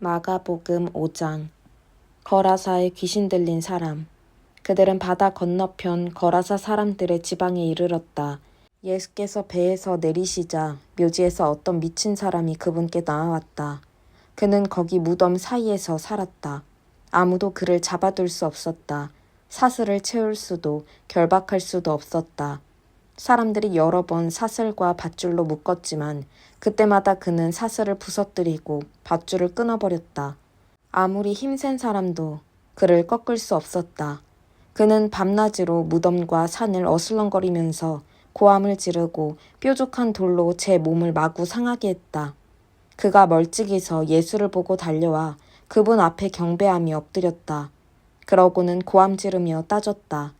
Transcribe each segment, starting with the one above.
마가복음 5장. 거라사에 귀신 들린 사람. 그들은 바다 건너편 거라사 사람들의 지방에 이르렀다. 예수께서 배에서 내리시자 묘지에서 어떤 미친 사람이 그분께 나아왔다. 그는 거기 무덤 사이에서 살았다. 아무도 그를 잡아둘 수 없었다. 사슬을 채울 수도 결박할 수도 없었다. 사람들이 여러 번 사슬과 밧줄로 묶었지만 그때마다 그는 사슬을 부서뜨리고 밧줄을 끊어버렸다. 아무리 힘센 사람도 그를 꺾을 수 없었다. 그는 밤낮으로 무덤과 산을 어슬렁거리면서 고함을 지르고 뾰족한 돌로 제 몸을 마구 상하게 했다. 그가 멀찍이 서 예수를 보고 달려와 그분 앞에 경배하며 엎드렸다. 그러고는 고함 지르며 따졌다.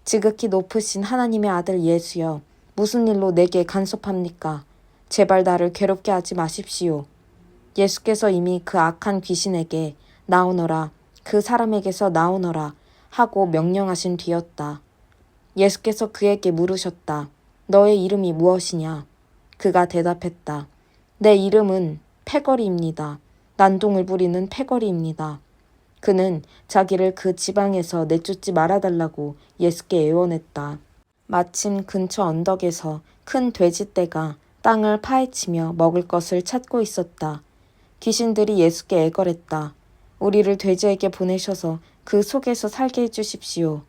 지극히 높으신 하나님의 아들 예수여, 무슨 일로 내게 간섭합니까? 제발 나를 괴롭게 하지 마십시오. 예수께서 이미 그 악한 귀신에게 나오너라, 그 사람에게서 나오너라 하고 명령하신 뒤였다. 예수께서 그에게 물으셨다. 너의 이름이 무엇이냐? 그가 대답했다. 내 이름은 패거리입니다. 난동을 부리는 패거리입니다. 그는 자기를 그 지방에서 내쫓지 말아달라고 예수께 애원했다. 마침 근처 언덕에서 큰 돼지떼가 땅을 파헤치며 먹을 것을 찾고 있었다. 귀신들이 예수께 애걸했다. 우리를 돼지에게 보내셔서 그 속에서 살게 해주십시오.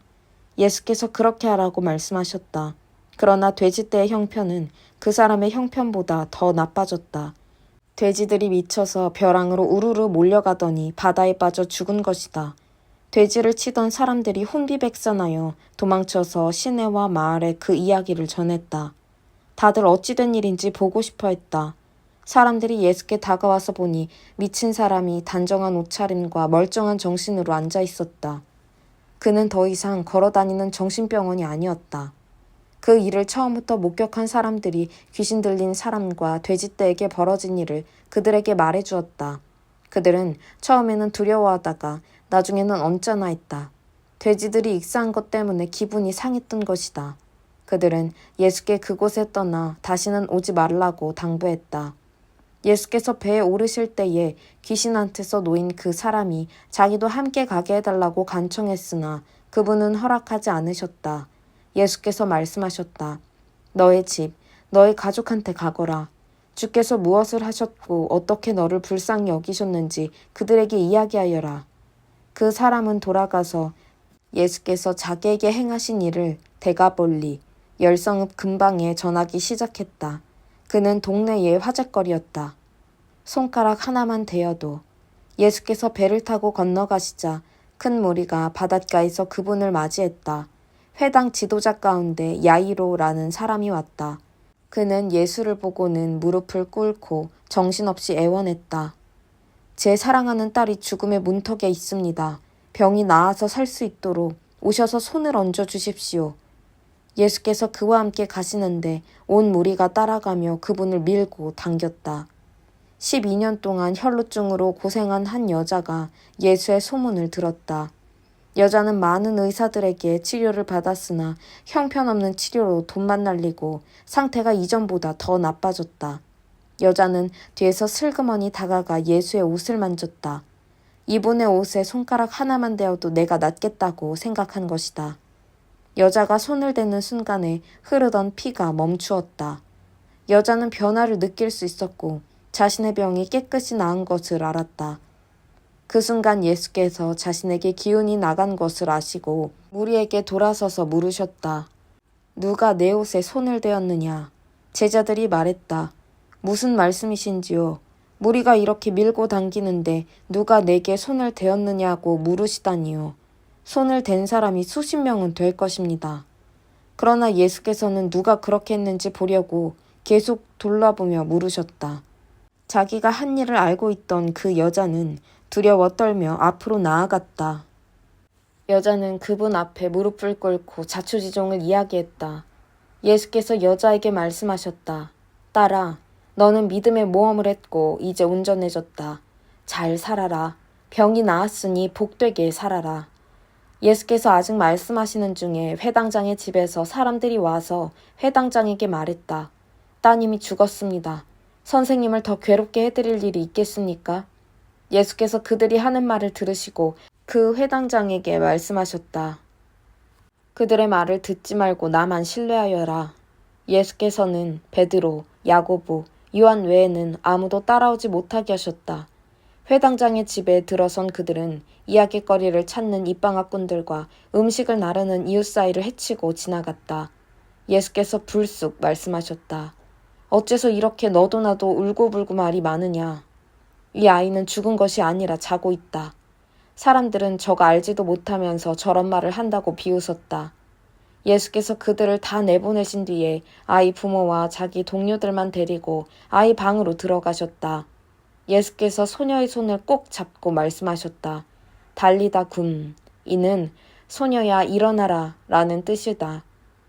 예수께서 그렇게 하라고 말씀하셨다. 그러나 돼지떼의 형편은 그 사람의 형편보다 더 나빠졌다. 돼지들이 미쳐서 벼랑으로 우르르 몰려가더니 바다에 빠져 죽은 것이다. 돼지를 치던 사람들이 혼비백산하여 도망쳐서 시내와 마을에 그 이야기를 전했다. 다들 어찌된 일인지 보고 싶어 했다. 사람들이 예수께 다가와서 보니 미친 사람이 단정한 옷차림과 멀쩡한 정신으로 앉아 있었다. 그는 더 이상 걸어다니는 정신병원이 아니었다. 그 일을 처음부터 목격한 사람들이 귀신 들린 사람과 돼지떼에게 벌어진 일을 그들에게 말해주었다. 그들은 처음에는 두려워하다가 나중에는 언짢아 했다. 돼지들이 익사한 것 때문에 기분이 상했던 것이다. 그들은 예수께 그곳에 떠나 다시는 오지 말라고 당부했다. 예수께서 배에 오르실 때에 귀신한테서 놓인 그 사람이 자기도 함께 가게 해달라고 간청했으나 그분은 허락하지 않으셨다. 예수께서 말씀하셨다. 너의 집, 너의 가족한테 가거라. 주께서 무엇을 하셨고 어떻게 너를 불쌍히 여기셨는지 그들에게 이야기하여라. 그 사람은 돌아가서 예수께서 자기에게 행하신 일을 데가볼리, 열성읍 근방에 전하기 시작했다. 그는 동네의 화제거리였다. 손가락 하나만 대어도 예수께서 배를 타고 건너가시자 큰 무리가 바닷가에서 그분을 맞이했다. 회당 지도자 가운데 야이로라는 사람이 왔다. 그는 예수를 보고는 무릎을 꿇고 정신없이 애원했다. 제 사랑하는 딸이 죽음의 문턱에 있습니다. 병이 나아서 살 수 있도록 오셔서 손을 얹어 주십시오. 예수께서 그와 함께 가시는데 온 무리가 따라가며 그분을 밀고 당겼다. 12년 동안 혈루증으로 고생한 한 여자가 예수의 소문을 들었다. 여자는 많은 의사들에게 치료를 받았으나 형편없는 치료로 돈만 날리고 상태가 이전보다 더 나빠졌다. 여자는 뒤에서 슬그머니 다가가 예수의 옷을 만졌다. 이분의 옷에 손가락 하나만 대어도 내가 낫겠다고 생각한 것이다. 여자가 손을 대는 순간에 흐르던 피가 멈추었다. 여자는 변화를 느낄 수 있었고 자신의 병이 깨끗이 나은 것을 알았다. 그 순간 예수께서 자신에게 기운이 나간 것을 아시고 무리에게 돌아서서 물으셨다. 누가 내 옷에 손을 대었느냐? 제자들이 말했다. 무슨 말씀이신지요? 무리가 이렇게 밀고 당기는데 누가 내게 손을 대었느냐고 물으시다니요. 손을 댄 사람이 수십 명은 될 것입니다. 그러나 예수께서는 누가 그렇게 했는지 보려고 계속 돌아보며 물으셨다. 자기가 한 일을 알고 있던 그 여자는 두려워 떨며 앞으로 나아갔다. 여자는 그분 앞에 무릎을 꿇고 자초지종을 이야기했다. 예수께서 여자에게 말씀하셨다. 딸아, 너는 믿음의 모험을 했고 이제 온전해졌다. 잘 살아라. 병이 나았으니 복되게 살아라. 예수께서 아직 말씀하시는 중에 회당장의 집에서 사람들이 와서 회당장에게 말했다. 따님이 죽었습니다. 선생님을 더 괴롭게 해드릴 일이 있겠습니까? 예수께서 그들이 하는 말을 들으시고 그 회당장에게 말씀하셨다. 그들의 말을 듣지 말고 나만 신뢰하여라. 예수께서는 베드로, 야고보, 요한 외에는 아무도 따라오지 못하게 하셨다. 회당장의 집에 들어선 그들은 이야깃거리를 찾는 입방아꾼들과 음식을 나르는 이웃 사이를 헤치고 지나갔다. 예수께서 불쑥 말씀하셨다. 어째서 이렇게 너도 나도 울고불고 말이 많으냐. 이 아이는 죽은 것이 아니라 자고 있다. 사람들은 저가 알지도 못하면서 저런 말을 한다고 비웃었다. 예수께서 그들을 다 내보내신 뒤에 아이 부모와 자기 동료들만 데리고 아이 방으로 들어가셨다. 예수께서 소녀의 손을 꼭 잡고 말씀하셨다. 달리다 굼. 이는 소녀야 일어나라 라는 뜻이다.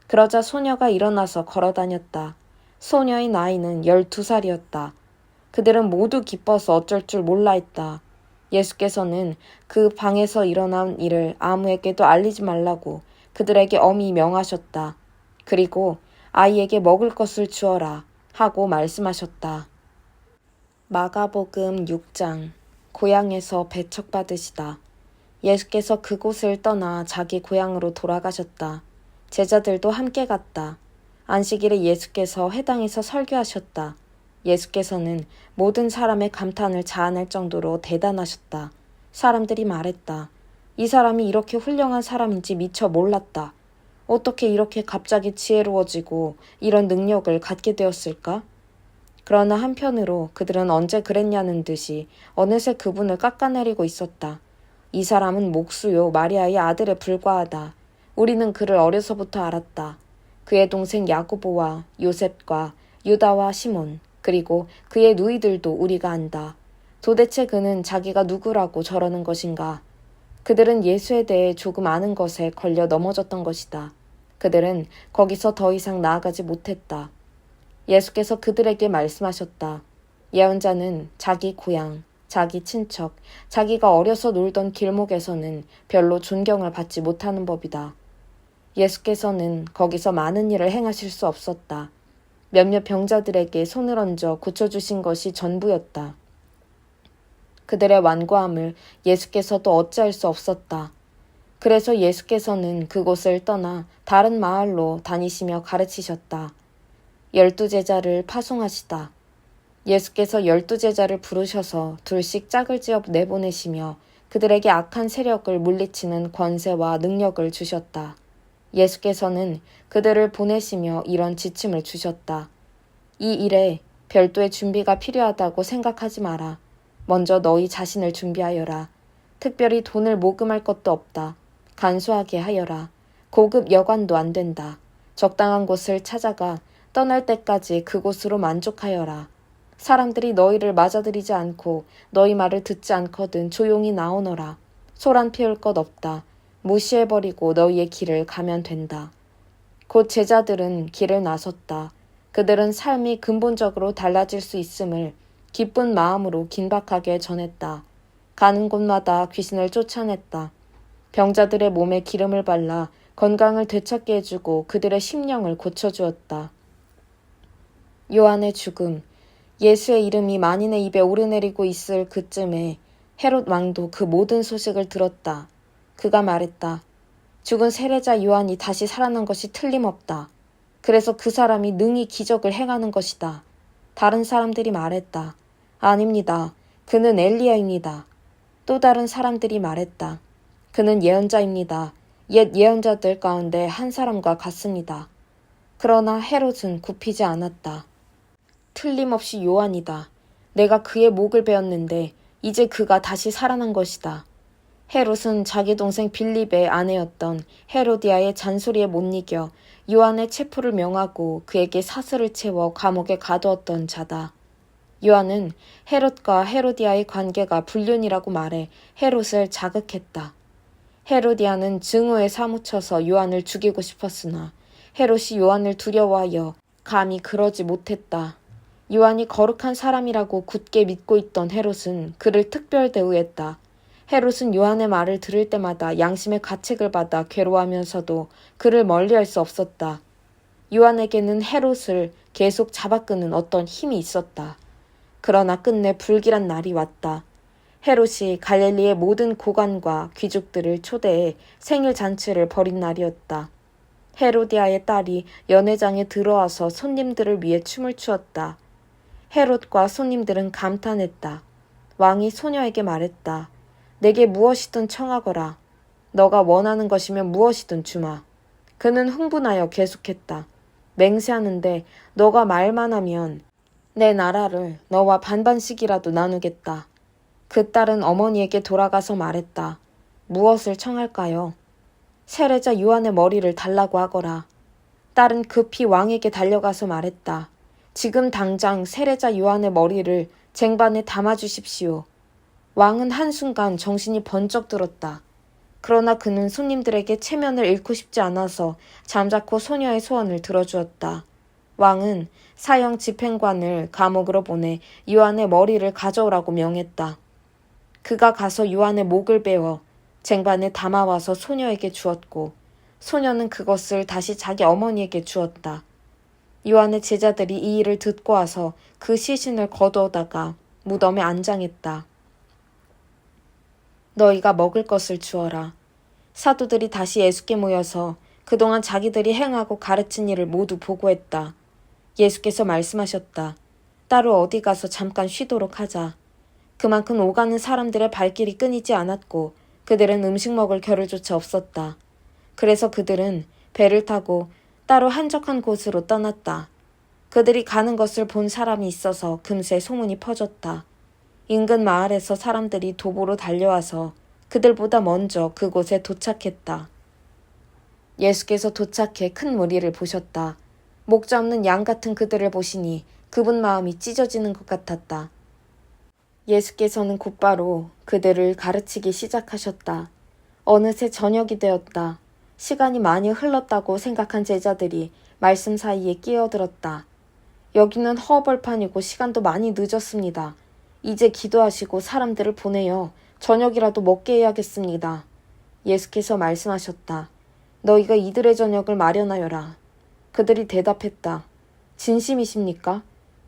그러자 소녀가 일어나서 걸어다녔다. 소녀의 나이는 12살이었다. 그들은 모두 기뻐서 어쩔 줄 몰라 했다. 예수께서는 그 방에서 일어난 일을 아무에게도 알리지 말라고 그들에게 엄히 명하셨다. 그리고 아이에게 먹을 것을 주어라 하고 말씀하셨다. 마가복음 6장. 고향에서 배척받으시다. 예수께서 그곳을 떠나 자기 고향으로 돌아가셨다. 제자들도 함께 갔다. 안식일에 예수께서 회당에서 설교하셨다. 예수께서는 모든 사람의 감탄을 자아낼 정도로 대단하셨다. 사람들이 말했다. 이 사람이 이렇게 훌륭한 사람인지 미처 몰랐다. 어떻게 이렇게 갑자기 지혜로워지고 이런 능력을 갖게 되었을까? 그러나 한편으로 그들은 언제 그랬냐는 듯이 어느새 그분을 깎아내리고 있었다. 이 사람은 목수요 마리아의 아들에 불과하다. 우리는 그를 어려서부터 알았다. 그의 동생 야고보와 요셉과 유다와 시몬 그리고 그의 누이들도 우리가 안다. 도대체 그는 자기가 누구라고 저러는 것인가? 그들은 예수에 대해 조금 아는 것에 걸려 넘어졌던 것이다. 그들은 거기서 더 이상 나아가지 못했다. 예수께서 그들에게 말씀하셨다. 예언자는 자기 고향, 자기 친척, 자기가 어려서 놀던 길목에서는 별로 존경을 받지 못하는 법이다. 예수께서는 거기서 많은 일을 행하실 수 없었다. 몇몇 병자들에게 손을 얹어 고쳐주신 것이 전부였다. 그들의 완고함을 예수께서도 어찌할 수 없었다. 그래서 예수께서는 그곳을 떠나 다른 마을로 다니시며 가르치셨다. 12제자를 파송하시다. 예수께서 12제자를 부르셔서 둘씩 짝을 지어 내보내시며 그들에게 악한 세력을 물리치는 권세와 능력을 주셨다. 예수께서는 그들을 보내시며 이런 지침을 주셨다. 이 일에 별도의 준비가 필요하다고 생각하지 마라. 먼저 너희 자신을 준비하여라. 특별히 돈을 모금할 것도 없다. 간소하게 하여라. 고급 여관도 안 된다. 적당한 곳을 찾아가 떠날 때까지 그곳으로 만족하여라. 사람들이 너희를 맞아들이지 않고 너희 말을 듣지 않거든 조용히 나오너라. 소란 피울 것 없다. 무시해버리고 너희의 길을 가면 된다. 곧 제자들은 길을 나섰다. 그들은 삶이 근본적으로 달라질 수 있음을 기쁜 마음으로 긴박하게 전했다. 가는 곳마다 귀신을 쫓아냈다. 병자들의 몸에 기름을 발라 건강을 되찾게 해주고 그들의 심령을 고쳐주었다. 요한의 죽음. 예수의 이름이 만인의 입에 오르내리고 있을 그쯤에 헤롯 왕도 그 모든 소식을 들었다. 그가 말했다. 죽은 세례자 요한이 다시 살아난 것이 틀림없다. 그래서 그 사람이 능히 기적을 행하는 것이다. 다른 사람들이 말했다. 아닙니다. 그는 엘리야입니다. 또 다른 사람들이 말했다. 그는 예언자입니다. 옛 예언자들 가운데 한 사람과 같습니다. 그러나 헤롯은 굽히지 않았다. 틀림없이 요한이다. 내가 그의 목을 베었는데 이제 그가 다시 살아난 것이다. 헤롯은 자기 동생 빌립의 아내였던 헤로디아의 잔소리에 못 이겨 요한의 체포를 명하고 그에게 사슬을 채워 감옥에 가두었던 자다. 요한은 헤롯과 헤로디아의 관계가 불륜이라고 말해 헤롯을 자극했다. 헤로디아는 증오에 사무쳐서 요한을 죽이고 싶었으나 헤롯이 요한을 두려워하여 감히 그러지 못했다. 요한이 거룩한 사람이라고 굳게 믿고 있던 헤롯은 그를 특별 대우했다. 헤롯은 요한의 말을 들을 때마다 양심의 가책을 받아 괴로워하면서도 그를 멀리할 수 없었다. 요한에게는 헤롯을 계속 잡아끄는 어떤 힘이 있었다. 그러나 끝내 불길한 날이 왔다. 헤롯이 갈릴리의 모든 고관과 귀족들을 초대해 생일 잔치를 벌인 날이었다. 헤로디아의 딸이 연회장에 들어와서 손님들을 위해 춤을 추었다. 헤롯과 손님들은 감탄했다. 왕이 소녀에게 말했다. 내게 무엇이든 청하거라. 너가 원하는 것이면 무엇이든 주마. 그는 흥분하여 계속했다. 맹세하는데 너가 말만 하면 내 나라를 너와 반반씩이라도 나누겠다. 그 딸은 어머니에게 돌아가서 말했다. 무엇을 청할까요? 세례자 요한의 머리를 달라고 하거라. 딸은 급히 왕에게 달려가서 말했다. 지금 당장 세례자 요한의 머리를 쟁반에 담아주십시오. 왕은 한순간 정신이 번쩍 들었다. 그러나 그는 손님들에게 체면을 잃고 싶지 않아서 잠자코 소녀의 소원을 들어주었다. 왕은 사형 집행관을 감옥으로 보내 요한의 머리를 가져오라고 명했다. 그가 가서 요한의 목을 베어 쟁반에 담아와서 소녀에게 주었고 소녀는 그것을 다시 자기 어머니에게 주었다. 요한의 제자들이 이 일을 듣고 와서 그 시신을 거두어다가 무덤에 안장했다. 너희가 먹을 것을 주어라. 사도들이 다시 예수께 모여서 그동안 자기들이 행하고 가르친 일을 모두 보고했다. 예수께서 말씀하셨다. 따로 어디 가서 잠깐 쉬도록 하자. 그만큼 오가는 사람들의 발길이 끊이지 않았고 그들은 음식 먹을 겨를조차 없었다. 그래서 그들은 배를 타고 따로 한적한 곳으로 떠났다. 그들이 가는 것을 본 사람이 있어서 금세 소문이 퍼졌다. 인근 마을에서 사람들이 도보로 달려와서 그들보다 먼저 그곳에 도착했다. 예수께서 도착해 큰 무리를 보셨다. 목자 없는 양 같은 그들을 보시니 그분 마음이 찢어지는 것 같았다. 예수께서는 곧바로 그들을 가르치기 시작하셨다. 어느새 저녁이 되었다. 시간이 많이 흘렀다고 생각한 제자들이 말씀 사이에 끼어들었다. 여기는 허벌판이고 시간도 많이 늦었습니다. 이제 기도하시고 사람들을 보내어 저녁이라도 먹게 해야겠습니다. 예수께서 말씀하셨다. 너희가 이들의 저녁을 마련하여라. 그들이 대답했다. 진심이십니까?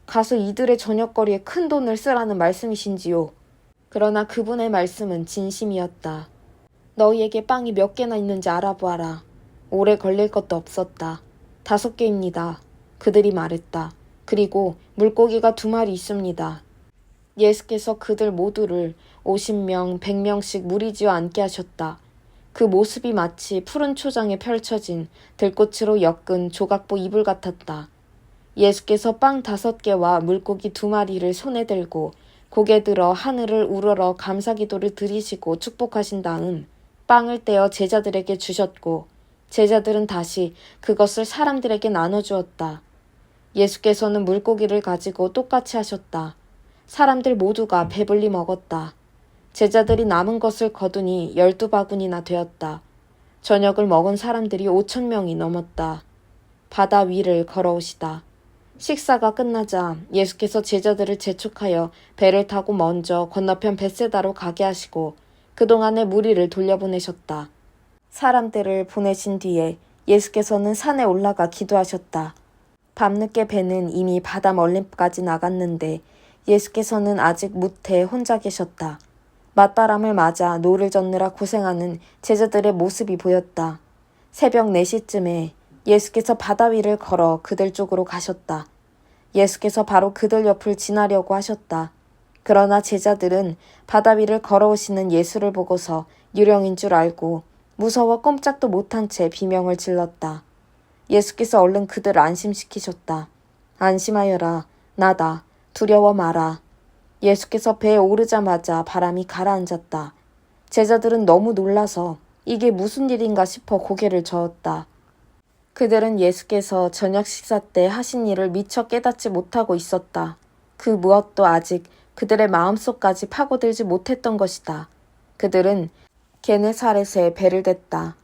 가서 이들의 저녁거리에 큰 돈을 쓰라는 말씀이신지요? 그러나 그분의 말씀은 진심이었다. 너희에게 빵이 몇 개나 있는지 알아보아라. 오래 걸릴 것도 없었다. 5개입니다. 그들이 말했다. 그리고 물고기가 2마리 있습니다. 예수께서 그들 모두를 50명, 100명씩 무리지어 앉게 하셨다. 그 모습이 마치 푸른 초장에 펼쳐진 들꽃으로 엮은 조각보 이불 같았다. 예수께서 빵 5개와 물고기 2마리를 손에 들고 고개 들어 하늘을 우러러 감사기도를 드리시고 축복하신 다음 빵을 떼어 제자들에게 주셨고 제자들은 다시 그것을 사람들에게 나눠주었다. 예수께서는 물고기를 가지고 똑같이 하셨다. 사람들 모두가 배불리 먹었다. 제자들이 남은 것을 거두니 12바구니나 되었다. 저녁을 먹은 사람들이 5,000명이 넘었다. 바다 위를 걸어오시다. 식사가 끝나자 예수께서 제자들을 재촉하여 배를 타고 먼저 건너편 벳세다로 가게 하시고 그동안의 무리를 돌려보내셨다. 사람들을 보내신 뒤에 예수께서는 산에 올라가 기도하셨다. 밤늦게 배는 이미 바다 멀리까지 나갔는데 예수께서는 아직 무태에 혼자 계셨다. 맞바람을 맞아 노를 젓느라 고생하는 제자들의 모습이 보였다. 새벽 4시쯤에 예수께서 바다 위를 걸어 그들 쪽으로 가셨다. 예수께서 바로 그들 옆을 지나려고 하셨다. 그러나 제자들은 바다 위를 걸어오시는 예수를 보고서 유령인 줄 알고 무서워 꼼짝도 못한 채 비명을 질렀다. 예수께서 얼른 그들을 안심시키셨다. 안심하여라. 나다. 두려워 마라. 예수께서 배에 오르자마자 바람이 가라앉았다. 제자들은 너무 놀라서 이게 무슨 일인가 싶어 고개를 저었다. 그들은 예수께서 저녁 식사 때 하신 일을 미처 깨닫지 못하고 있었다. 그 무엇도 아직 그들의 마음속까지 파고들지 못했던 것이다. 그들은 게네사렛에 배를 댔다.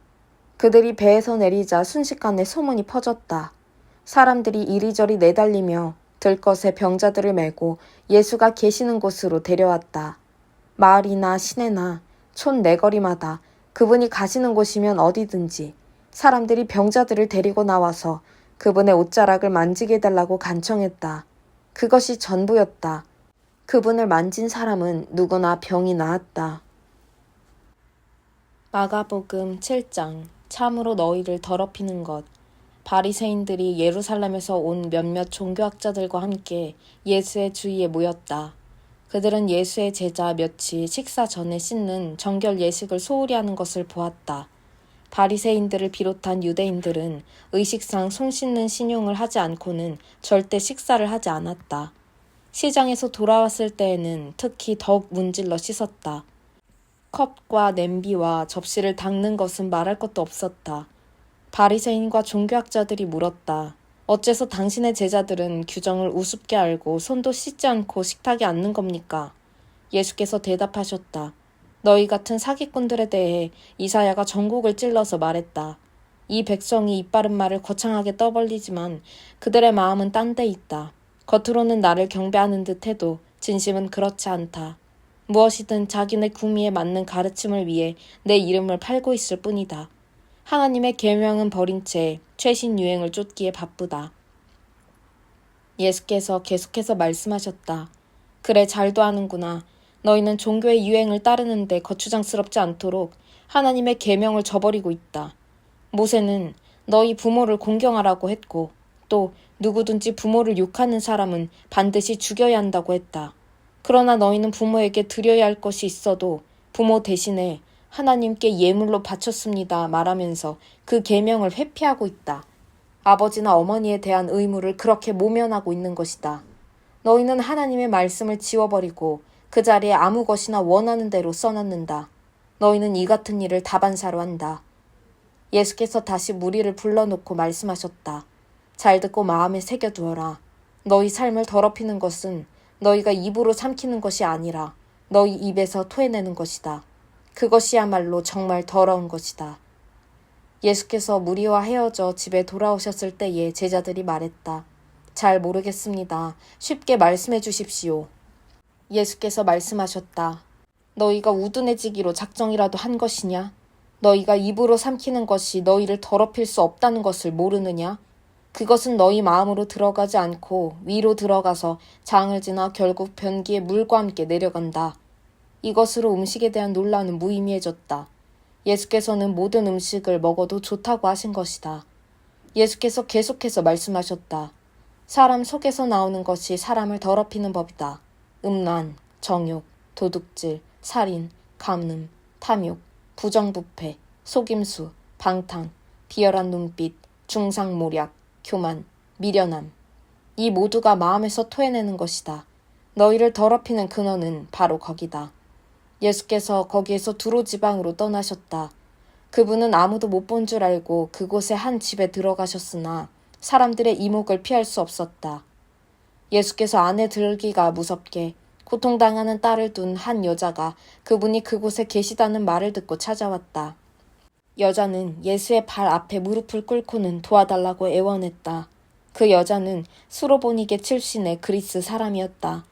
그들이 배에서 내리자 순식간에 소문이 퍼졌다. 사람들이 이리저리 내달리며 들것에 병자들을 메고 예수가 계시는 곳으로 데려왔다. 마을이나 시내나 촌 내거리마다 그분이 가시는 곳이면 어디든지 사람들이 병자들을 데리고 나와서 그분의 옷자락을 만지게 해달라고 간청했다. 그것이 전부였다. 그분을 만진 사람은 누구나 병이 나았다. 마가복음 7장. 참으로 너희를 더럽히는 것. 바리새인들이 예루살렘에서 온 몇몇 종교학자들과 함께 예수의 주위에 모였다. 그들은 예수의 제자 몇이 식사 전에 씻는 정결 예식을 소홀히 하는 것을 보았다. 바리새인들을 비롯한 유대인들은 의식상 손 씻는 신용을 하지 않고는 절대 식사를 하지 않았다. 시장에서 돌아왔을 때에는 특히 더욱 문질러 씻었다. 컵과 냄비와 접시를 닦는 것은 말할 것도 없었다. 바리새인과 종교학자들이 물었다. 어째서 당신의 제자들은 규정을 우습게 알고 손도 씻지 않고 식탁에 앉는 겁니까? 예수께서 대답하셨다. 너희 같은 사기꾼들에 대해 이사야가 전곡을 찔러서 말했다. 이 백성이 입바른 말을 거창하게 떠벌리지만 그들의 마음은 딴 데 있다. 겉으로는 나를 경배하는 듯 해도 진심은 그렇지 않다. 무엇이든 자기네 구미에 맞는 가르침을 위해 내 이름을 팔고 있을 뿐이다. 하나님의 계명은 버린 채 최신 유행을 쫓기에 바쁘다. 예수께서 계속해서 말씀하셨다. 그래, 잘도 하는구나. 너희는 종교의 유행을 따르는데 거추장스럽지 않도록 하나님의 계명을 저버리고 있다. 모세는 너희 부모를 공경하라고 했고 또 누구든지 부모를 욕하는 사람은 반드시 죽여야 한다고 했다. 그러나 너희는 부모에게 드려야 할 것이 있어도 부모 대신에 하나님께 예물로 바쳤습니다 말하면서 그 계명을 회피하고 있다. 아버지나 어머니에 대한 의무를 그렇게 모면하고 있는 것이다. 너희는 하나님의 말씀을 지워버리고 그 자리에 아무 것이나 원하는 대로 써넣는다. 너희는 이 같은 일을 다반사로 한다. 예수께서 다시 무리를 불러놓고 말씀하셨다. 잘 듣고 마음에 새겨두어라. 너희 삶을 더럽히는 것은 너희가 입으로 삼키는 것이 아니라 너희 입에서 토해내는 것이다. 그것이야말로 정말 더러운 것이다. 예수께서 무리와 헤어져 집에 돌아오셨을 때에 제자들이 말했다. 잘 모르겠습니다. 쉽게 말씀해 주십시오. 예수께서 말씀하셨다. 너희가 우둔해지기로 작정이라도 한 것이냐? 너희가 입으로 삼키는 것이 너희를 더럽힐 수 없다는 것을 모르느냐? 그것은 너희 마음으로 들어가지 않고 위로 들어가서 장을 지나 결국 변기에 물과 함께 내려간다. 이것으로 음식에 대한 논란은 무의미해졌다. 예수께서는 모든 음식을 먹어도 좋다고 하신 것이다. 예수께서 계속해서 말씀하셨다. 사람 속에서 나오는 것이 사람을 더럽히는 법이다. 음란, 정욕, 도둑질, 살인, 간음, 탐욕, 부정부패, 속임수, 방탕, 비열한 눈빛, 중상모략, 교만, 미련함. 이 모두가 마음에서 토해내는 것이다. 너희를 더럽히는 근원은 바로 거기다. 예수께서 거기에서 두로 지방으로 떠나셨다. 그분은 아무도 못 본 줄 알고 그곳의 한 집에 들어가셨으나 사람들의 이목을 피할 수 없었다. 예수께서 안에 들기가 무섭게 고통당하는 딸을 둔 한 여자가 그분이 그곳에 계시다는 말을 듣고 찾아왔다. 여자는 예수의 발 앞에 무릎을 꿇고는 도와달라고 애원했다. 그 여자는 수로보니게 출신의 그리스 사람이었다.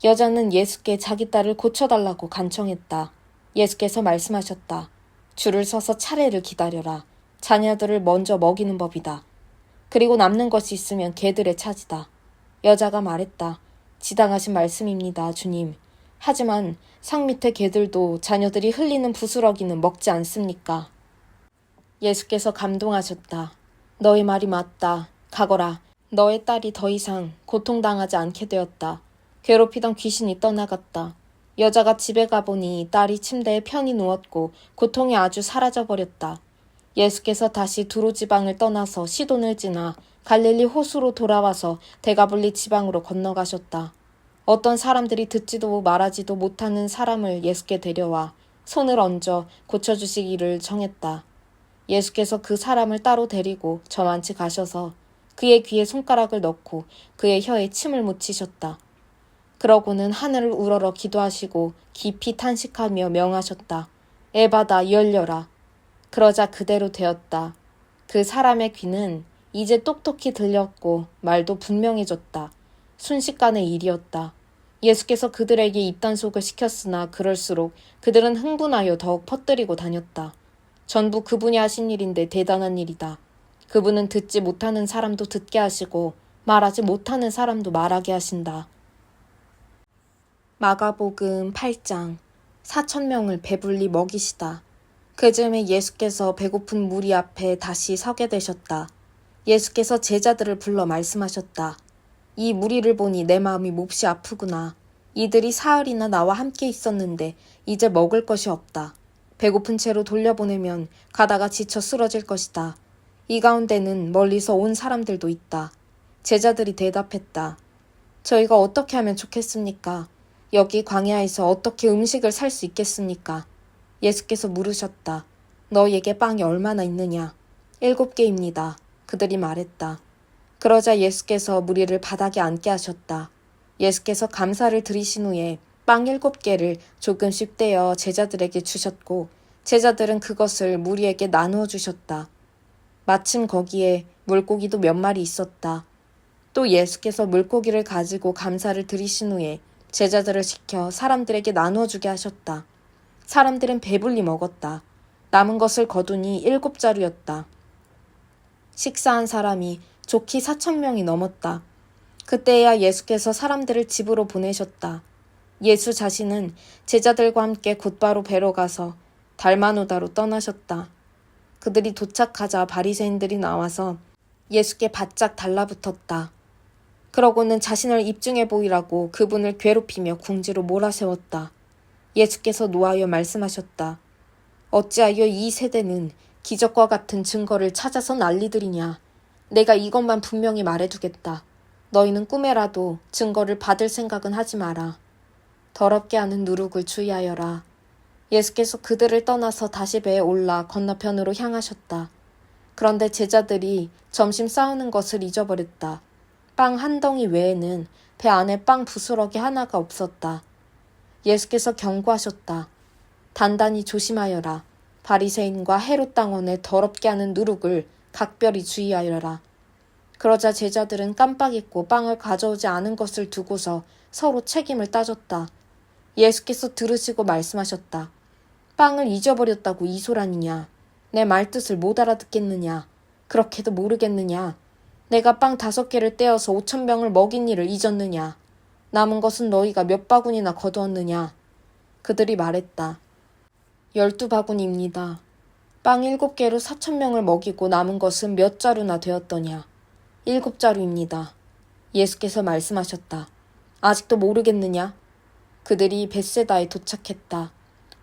여자는 예수께 자기 딸을 고쳐달라고 간청했다. 예수께서 말씀하셨다. 줄을 서서 차례를 기다려라. 자녀들을 먼저 먹이는 법이다. 그리고 남는 것이 있으면 개들의 차지다. 여자가 말했다. 지당하신 말씀입니다, 주님. 하지만 상 밑의 개들도 자녀들이 흘리는 부스러기는 먹지 않습니까? 예수께서 감동하셨다. 너의 말이 맞다. 가거라. 너의 딸이 더 이상 고통당하지 않게 되었다. 괴롭히던 귀신이 떠나갔다. 여자가 집에 가보니 딸이 침대에 편히 누웠고 고통이 아주 사라져버렸다. 예수께서 다시 두로 지방을 떠나서 시돈을 지나 갈릴리 호수로 돌아와서 데가블리 지방으로 건너가셨다. 어떤 사람들이 듣지도 말하지도 못하는 사람을 예수께 데려와 손을 얹어 고쳐주시기를 정했다. 예수께서 그 사람을 따로 데리고 저만치 가셔서 그의 귀에 손가락을 넣고 그의 혀에 침을 묻히셨다. 그러고는 하늘을 우러러 기도하시고 깊이 탄식하며 명하셨다. 에바다 열려라. 그러자 그대로 되었다. 그 사람의 귀는 이제 똑똑히 들렸고 말도 분명해졌다. 순식간의 일이었다. 예수께서 그들에게 입단속을 시켰으나 그럴수록 그들은 흥분하여 더욱 퍼뜨리고 다녔다. 전부 그분이 하신 일인데 대단한 일이다. 그분은 듣지 못하는 사람도 듣게 하시고 말하지 못하는 사람도 말하게 하신다. 마가복음 8장 4,000명을 배불리 먹이시다. 그즈음에 예수께서 배고픈 무리 앞에 다시 서게 되셨다. 예수께서 제자들을 불러 말씀하셨다. 이 무리를 보니 내 마음이 몹시 아프구나. 이들이 사흘이나 나와 함께 있었는데 이제 먹을 것이 없다. 배고픈 채로 돌려보내면 가다가 지쳐 쓰러질 것이다. 이 가운데는 멀리서 온 사람들도 있다. 제자들이 대답했다. 저희가 어떻게 하면 좋겠습니까? 여기 광야에서 어떻게 음식을 살 수 있겠습니까? 예수께서 물으셨다. 너희에게 빵이 얼마나 있느냐? 7개입니다. 그들이 말했다. 그러자 예수께서 무리를 바닥에 앉게 하셨다. 예수께서 감사를 드리신 후에 빵 7개를 조금씩 떼어 제자들에게 주셨고 제자들은 그것을 무리에게 나누어 주셨다. 마침 거기에 물고기도 몇 마리 있었다. 또 예수께서 물고기를 가지고 감사를 드리신 후에 제자들을 시켜 사람들에게 나누어 주게 하셨다. 사람들은 배불리 먹었다. 남은 것을 거두니 7자루였다. 식사한 사람이 좋기 4,000명이 넘었다. 그때야 예수께서 사람들을 집으로 보내셨다. 예수 자신은 제자들과 함께 곧바로 배로 가서 달마누다로 떠나셨다. 그들이 도착하자 바리새인들이 나와서 예수께 바짝 달라붙었다. 그러고는 자신을 입증해 보이라고 그분을 괴롭히며 궁지로 몰아세웠다. 예수께서 노하여 말씀하셨다. 어찌하여 이 세대는 기적과 같은 증거를 찾아서 난리들이냐. 내가 이것만 분명히 말해두겠다. 너희는 꿈에라도 증거를 받을 생각은 하지 마라. 더럽게 하는 누룩을 주의하여라. 예수께서 그들을 떠나서 다시 배에 올라 건너편으로 향하셨다. 그런데 제자들이 점심 싸우는 것을 잊어버렸다. 빵 한 덩이 외에는 배 안에 빵 부스러기 하나가 없었다. 예수께서 경고하셨다. 단단히 조심하여라. 바리새인과 헤롯 당원의 더럽게 하는 누룩을 각별히 주의하여라. 그러자 제자들은 깜빡 잊고 빵을 가져오지 않은 것을 두고서 서로 책임을 따졌다. 예수께서 들으시고 말씀하셨다. 빵을 잊어버렸다고 이 소란이냐. 내 말뜻을 못 알아듣겠느냐. 그렇게도 모르겠느냐. 내가 빵 5개를 떼어서 5,000명을 먹인 일을 잊었느냐. 남은 것은 너희가 몇 바구니나 거두었느냐. 그들이 말했다. 12바구니입니다. 빵 7개로 4,000명을 먹이고 남은 것은 몇 자루나 되었더냐. 7자루입니다. 예수께서 말씀하셨다. 아직도 모르겠느냐? 그들이 벳세다에 도착했다.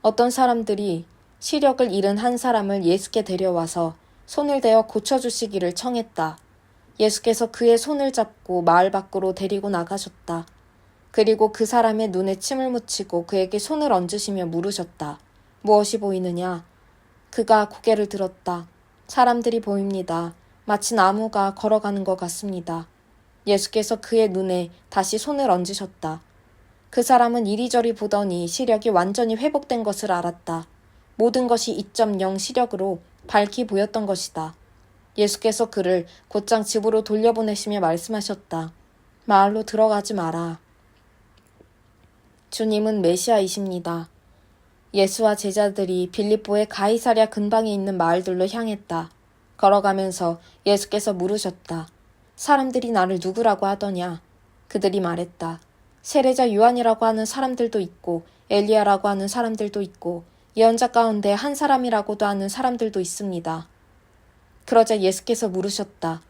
어떤 사람들이 시력을 잃은 한 사람을 예수께 데려와서 손을 대어 고쳐주시기를 청했다. 예수께서 그의 손을 잡고 마을 밖으로 데리고 나가셨다. 그리고 그 사람의 눈에 침을 묻히고 그에게 손을 얹으시며 물으셨다. 무엇이 보이느냐? 그가 고개를 들었다. 사람들이 보입니다. 마치 나무가 걸어가는 것 같습니다. 예수께서 그의 눈에 다시 손을 얹으셨다. 그 사람은 이리저리 보더니 시력이 완전히 회복된 것을 알았다. 모든 것이 2.0 시력으로 밝히 보였던 것이다. 예수께서 그를 곧장 집으로 돌려보내시며 말씀하셨다. 마을로 들어가지 마라. 주님은 메시아이십니다. 예수와 제자들이 빌립보의 가이사랴 근방에 있는 마을들로 향했다. 걸어가면서 예수께서 물으셨다. 사람들이 나를 누구라고 하더냐? 그들이 말했다. 세례자 요한이라고 하는 사람들도 있고 엘리야라고 하는 사람들도 있고 예언자 가운데 한 사람이라고도 하는 사람들도 있습니다. 그러자 예수께서 물으셨다.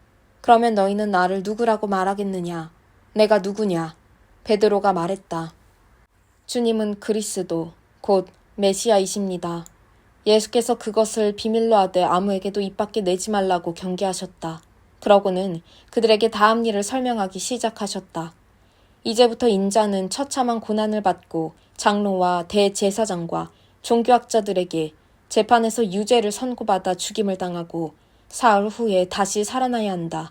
그러면 너희는 나를 누구라고 말하겠느냐? 내가 누구냐? 베드로가 말했다. 주님은 그리스도, 곧 메시아이십니다. 예수께서 그것을 비밀로 하되 아무에게도 입 밖에 내지 말라고 경계하셨다. 그러고는 그들에게 다음 일을 설명하기 시작하셨다. 이제부터 인자는 처참한 고난을 받고 장로와 대제사장과 종교학자들에게 재판에서 유죄를 선고받아 죽임을 당하고 사흘 후에 다시 살아나야 한다.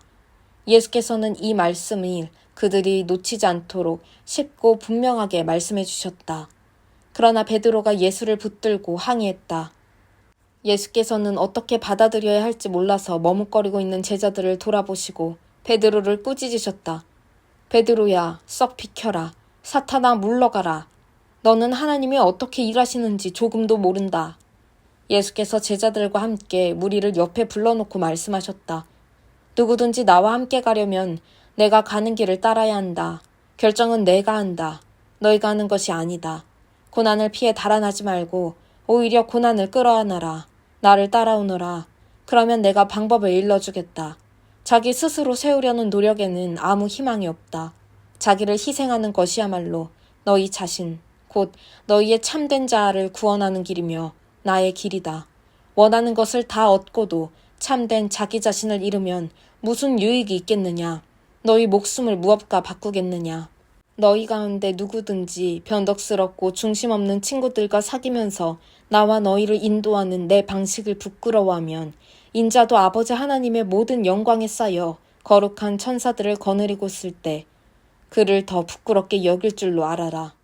예수께서는 이 말씀을 그들이 놓치지 않도록 쉽고 분명하게 말씀해 주셨다. 그러나 베드로가 예수를 붙들고 항의했다. 예수께서는 어떻게 받아들여야 할지 몰라서 머뭇거리고 있는 제자들을 돌아보시고 베드로를 꾸짖으셨다. 베드로야, 썩 비켜라. 사탄아, 물러가라. 너는 하나님이 어떻게 일하시는지 조금도 모른다. 예수께서 제자들과 함께 무리를 옆에 불러놓고 말씀하셨다. 누구든지 나와 함께 가려면 내가 가는 길을 따라야 한다. 결정은 내가 한다. 너희가 하는 것이 아니다. 고난을 피해 달아나지 말고 오히려 고난을 끌어안아라. 나를 따라오너라. 그러면 내가 방법을 일러주겠다. 자기 스스로 세우려는 노력에는 아무 희망이 없다. 자기를 희생하는 것이야말로 너희 자신, 곧 너희의 참된 자아를 구원하는 길이며 나의 길이다. 원하는 것을 다 얻고도 참된 자기 자신을 잃으면 무슨 유익이 있겠느냐? 너희 목숨을 무엇과 바꾸겠느냐? 너희 가운데 누구든지 변덕스럽고 중심 없는 친구들과 사귀면서 나와 너희를 인도하는 내 방식을 부끄러워하면 인자도 아버지 하나님의 모든 영광에 쌓여 거룩한 천사들을 거느리고 있을 때 그를 더 부끄럽게 여길 줄로 알아라.